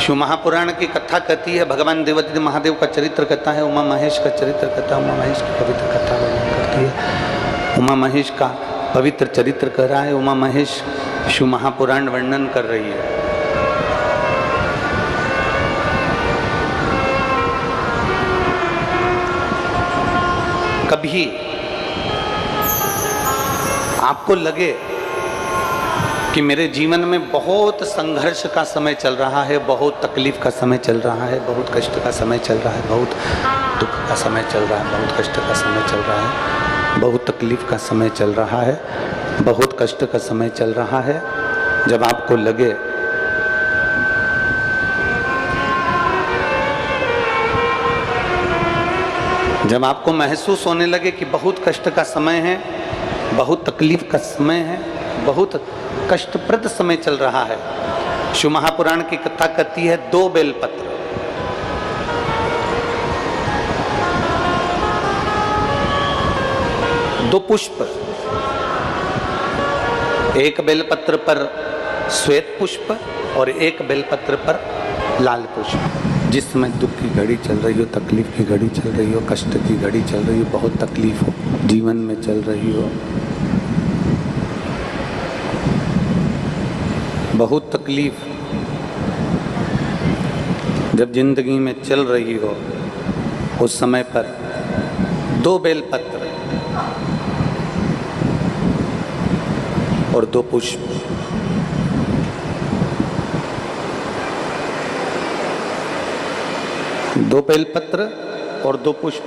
शिव महापुराण की कथा कहती है, भगवान देवादिदेव महादेव का चरित्र कहता है, उमा महेश का चरित्र कहता है, उमा महेश की पवित्र कथा वर्णन करती है। उमा महेश का पवित्र चरित्र कह रहा है, उमा महेश शिव महापुराण वर्णन कर रही है। कभी आपको लगे कि मेरे जीवन में बहुत संघर्ष का समय चल रहा है, बहुत तकलीफ का समय चल रहा है, बहुत कष्ट का समय चल रहा है, बहुत दुख का समय चल रहा है, बहुत कष्ट का समय चल रहा है, बहुत तकलीफ का समय चल रहा है, बहुत कष्ट का समय चल रहा है। जब आपको लगे जब आपको महसूस होने लगे कि बहुत कष्ट का समय है, बहुत तकलीफ का समय है, बहुत कष्टप्रद समय चल रहा है, शिव महापुराण की कथा कहती है, 2 बेलपत्र, दो पुष्प, एक बेलपत्र पर श्वेत पुष्प और एक बेलपत्र पर लाल पुष्प। जिस समय दुख की घड़ी चल रही हो, तकलीफ की घड़ी चल रही हो, कष्ट की घड़ी चल रही हो, बहुत तकलीफ हो जीवन में चल रही हो, बहुत तकलीफ जब जिंदगी में चल रही हो, उस समय पर 2 बेलपत्र और 2 पुष्प, दो बेलपत्र और 2 पुष्प,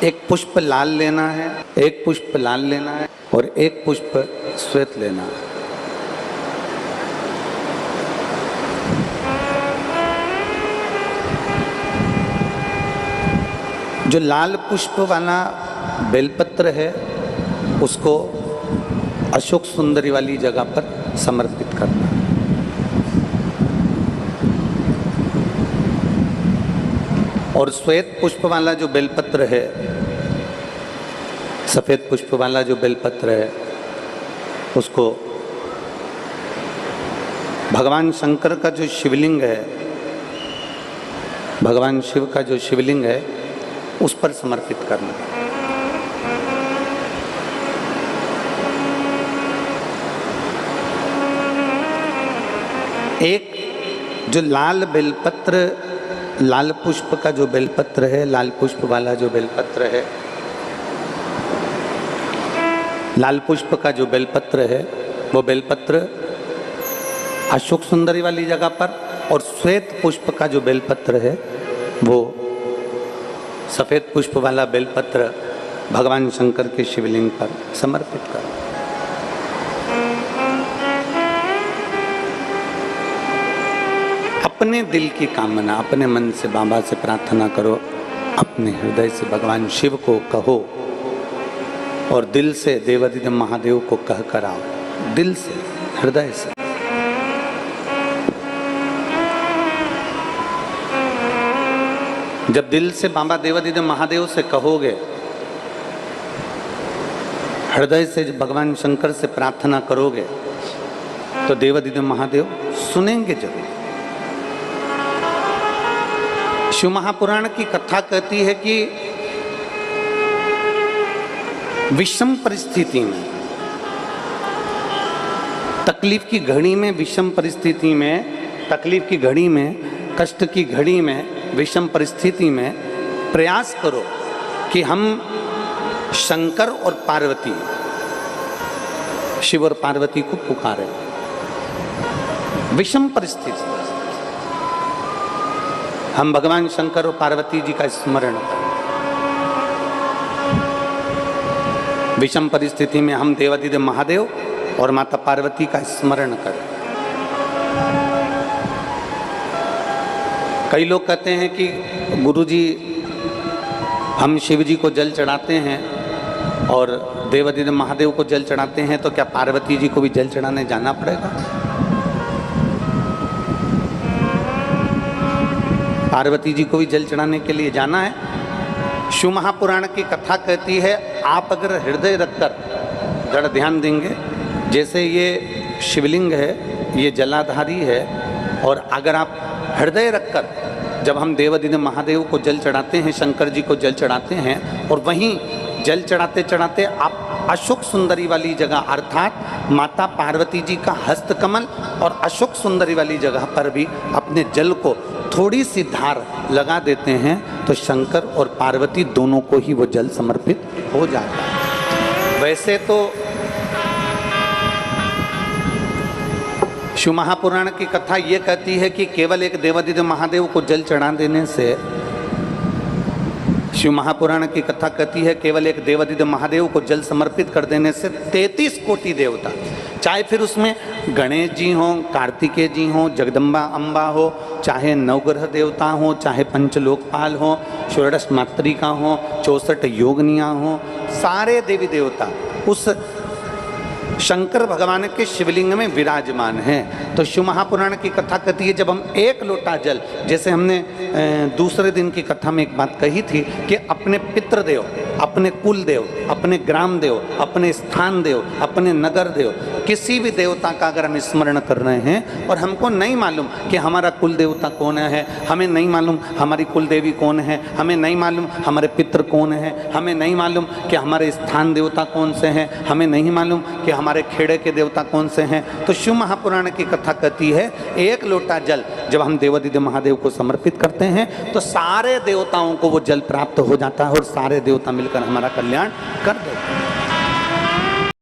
एक पुष्प लाल लेना है, एक पुष्प लाल लेना है और एक पुष्प श्वेत लेना है। जो लाल पुष्प वाला बेलपत्र है उसको अशोक सुंदरी वाली जगह पर समर्पित करना है। और श्वेत पुष्प वाला जो बेलपत्र है, सफेद पुष्प वाला जो बेलपत्र है, उसको भगवान शंकर का जो शिवलिंग है, भगवान शिव का जो शिवलिंग है, उस पर समर्पित करना। एक जो लाल बेलपत्र, लाल पुष्प का जो बेलपत्र है, लाल पुष्प वाला जो बेलपत्र है, लाल पुष्प का जो बेलपत्र है, वो बेलपत्र अशोक सुंदरी वाली जगह पर, और श्वेत पुष्प का जो बेलपत्र है वो सफेद पुष्प वाला बेलपत्र भगवान शंकर के शिवलिंग पर समर्पित कर। अपने दिल की कामना अपने मन से बाबा से प्रार्थना करो, अपने हृदय से भगवान शिव को कहो और दिल से देवादिदेव महादेव को कह कर आओ, दिल से, हृदय से। जब दिल से बाबा देवादिदेव महादेव से कहोगे, हृदय से भगवान शंकर से प्रार्थना करोगे, तो देवादिदेव महादेव सुनेंगे जरूर। शिव महापुराण की कथा कहती है कि विषम परिस्थिति में, तकलीफ की घड़ी में, विषम परिस्थिति में, तकलीफ की घड़ी में, कष्ट की घड़ी में, विषम परिस्थिति में प्रयास करो कि हम शंकर और पार्वती, शिव और पार्वती को पुकारें। विषम परिस्थिति हम भगवान शंकर और पार्वती जी का स्मरण करें। विषम परिस्थिति में हम देवादिदेव महादेव और माता पार्वती का स्मरण करें। कई लोग कहते हैं कि गुरुजी हम शिव जी को जल चढ़ाते हैं और देवादिदेव महादेव को जल चढ़ाते हैं, तो क्या पार्वती जी को भी जल चढ़ाने जाना पड़ेगा? पार्वती जी को भी जल चढ़ाने के लिए जाना है। शिव महापुराण की कथा कहती है, आप अगर हृदय रखकर जड़ ध्यान देंगे, जैसे ये शिवलिंग है, ये जलाधारी है। और अगर आप हृदय रखकर, जब हम देवादिदेव महादेव को जल चढ़ाते हैं, शंकर जी को जल चढ़ाते हैं, और वहीं जल चढ़ाते चढ़ाते आप अशोक सुंदरी वाली जगह अर्थात माता पार्वती जी का हस्तकमल और अशोक सुंदरी वाली जगह पर भी अपने जल को थोड़ी सी धार लगा देते हैं तो शंकर और पार्वती दोनों को ही वो जल समर्पित हो जाता है। वैसे तो शिव महापुराण की कथा ये कहती है कि केवल एक देवादिदेव महादेव को जल चढ़ा देने से, शिव महापुराण की कथा कहती है केवल एक देवादिदेव महादेव को जल समर्पित कर देने से 33 कोटि देवता, चाहे फिर उसमें गणेश जी हों, कार्तिकेय जी हों, जगदम्बा अम्बा हो, चाहे नवग्रह देवता हों, चाहे पंचलोकपाल हों, षोडश मातृका हों, 64 योगनियाँ हों, सारे देवी देवता उस शंकर भगवान के शिवलिंग में विराजमान हैं। तो शिव महापुराण की कथा कहती है जब हम एक लोटा जल, जैसे हमने दूसरे दिन की कथा में एक बात कही थी कि अपने पितृदेव, अपने कुल देव, अपने ग्राम देव, अपने स्थान देव, अपने नगर देव, किसी भी देवता का अगर हम स्मरण कर रहे हैं और हमको नहीं मालूम कि हमारा कुल देवता कौन है, हमें नहीं मालूम हमारी कुल देवी कौन है, हमें नहीं मालूम हमारे पितृ कौन है, हमें नहीं मालूम कि हमारे स्थान देवता कौन से हैं, हमें नहीं मालूम कि हमारे खेड़े के देवता कौन से हैं, तो शिव महापुराण की कथा कहती है एक लोटा जल जब हम देवादिदेव महादेव को समर्पित करते हैं तो सारे देवताओं को वो जल प्राप्त हो जाता है और सारे देवता मिलकर हमारा कल्याण कर देते हैं।